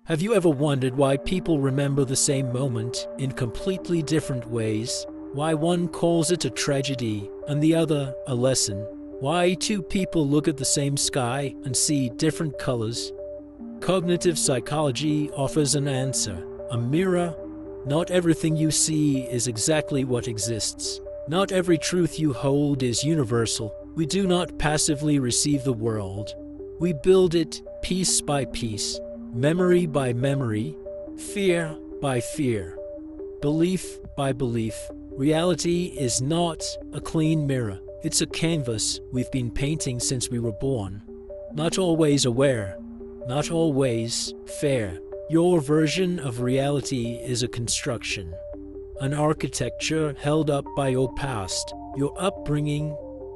Have you ever wondered why people remember the same moment in completely different ways? Why one calls it a tragedy and the other a lesson? Why two people look at the same sky and see different colors? Cognitive psychology offers an answer, a mirror. Not everything you see is exactly what exists. Not every truth you hold is universal. We do not passively receive the world. We build it piece by piece, memory by memory, fear by fear, belief by belief. Reality is not a clean mirror. It's a canvas we've been painting since we were born. Not always aware, not always fair. Your version of reality is a construction, an architecture held up by your past, your upbringing,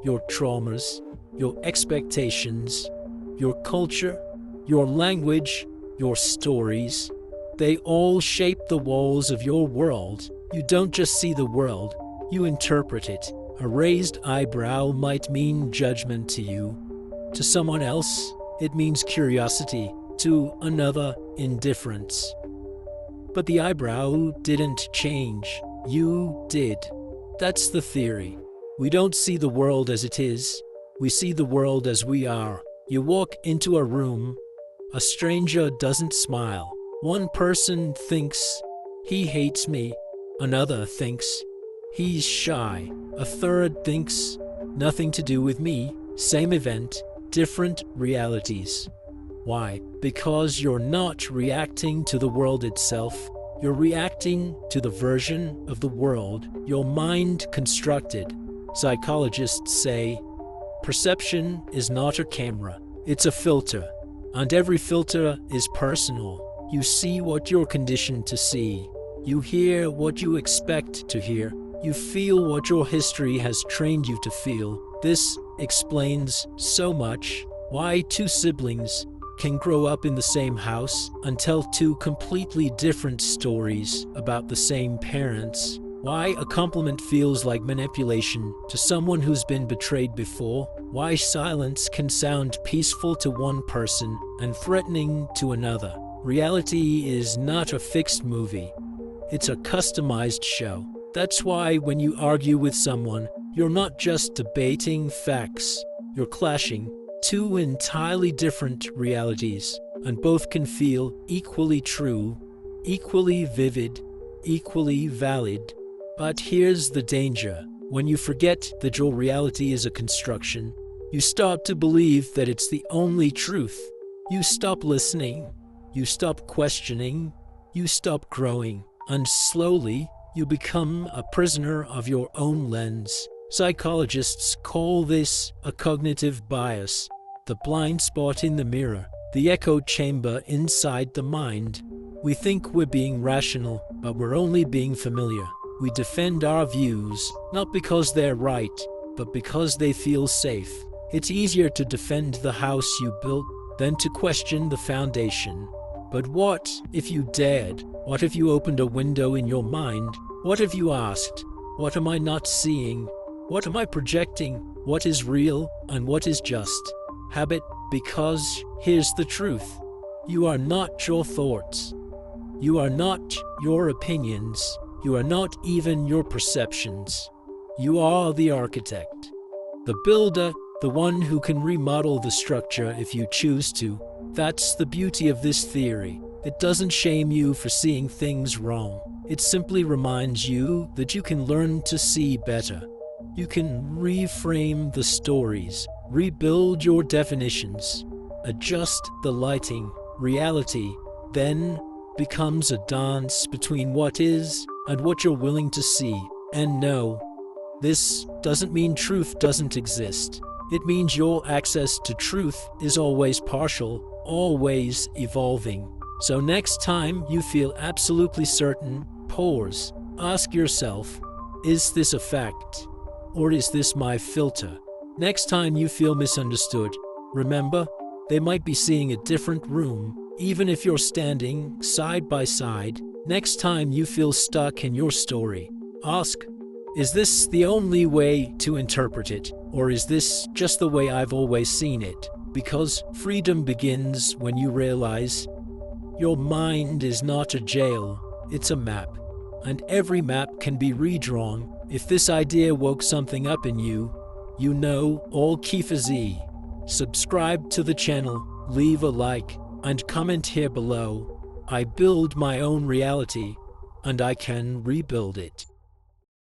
your traumas, your expectations, your culture, your language, your stories. They all shape the walls of your world. You don't just see the world, you interpret it. A raised eyebrow might mean judgment to you. To someone else, it means curiosity. To another, indifference. But the eyebrow didn't change. You did. That's the theory. We don't see the world as it is. We see the world as we are. You walk into a room. A stranger doesn't smile. One person thinks, he hates me. Another thinks, he's shy. A third thinks, nothing to do with me. Same event, different realities. Why? Because you're not reacting to the world itself. You're reacting to the version of the world your mind constructed. Psychologists say, perception is not a camera, it's a filter. And every filter is personal. You see what you're conditioned to see. You hear what you expect to hear. You feel what your history has trained you to feel. This explains so much. Why two siblings can grow up in the same house and tell two completely different stories about the same parents. Why a compliment feels like manipulation to someone who's been betrayed before. Why silence can sound peaceful to one person and threatening to another. Reality is not a fixed movie. It's a customized show. That's why when you argue with someone, you're not just debating facts, you're clashing two entirely different realities, and both can feel equally true, equally vivid, equally valid. But here's the danger. When you forget that your reality is a construction, you start to believe that it's the only truth. You stop listening, you stop questioning, you stop growing, and slowly you become a prisoner of your own lens. Psychologists call this a cognitive bias, the blind spot in the mirror, the echo chamber inside the mind. We think we're being rational, but we're only being familiar. We defend our views, not because they're right, but because they feel safe. It's easier to defend the house you built than to question the foundation. But what if you dared? What if you opened a window in your mind? What if you asked, what am I not seeing? What am I projecting? What is real and what is just habit? Because here's the truth. You are not your thoughts. You are not your opinions. You are not even your perceptions. You are the architect, the builder, the one who can remodel the structure if you choose to. That's the beauty of this theory. It doesn't shame you for seeing things wrong. It simply reminds you that you can learn to see better. You can reframe the stories, rebuild your definitions, adjust the lighting. Reality then becomes a dance between what is and what you're willing to see. And no, this doesn't mean truth doesn't exist. It means your access to truth is always partial, always evolving. So next time you feel absolutely certain, pause. Ask yourself, is this a fact? Or is this my filter? Next time you feel misunderstood, remember, they might be seeing a different room, even if you're standing side by side. Next time you feel stuck in your story, ask, is this the only way to interpret it? Or is this just the way I've always seen it? Because freedom begins when you realize Your mind is not a jail, it's a map. And every map can be redrawn. If this idea woke something up in you, you know, all Kifazi. Subscribe to the channel, leave a like, and comment here below. I build my own reality, and I can rebuild it.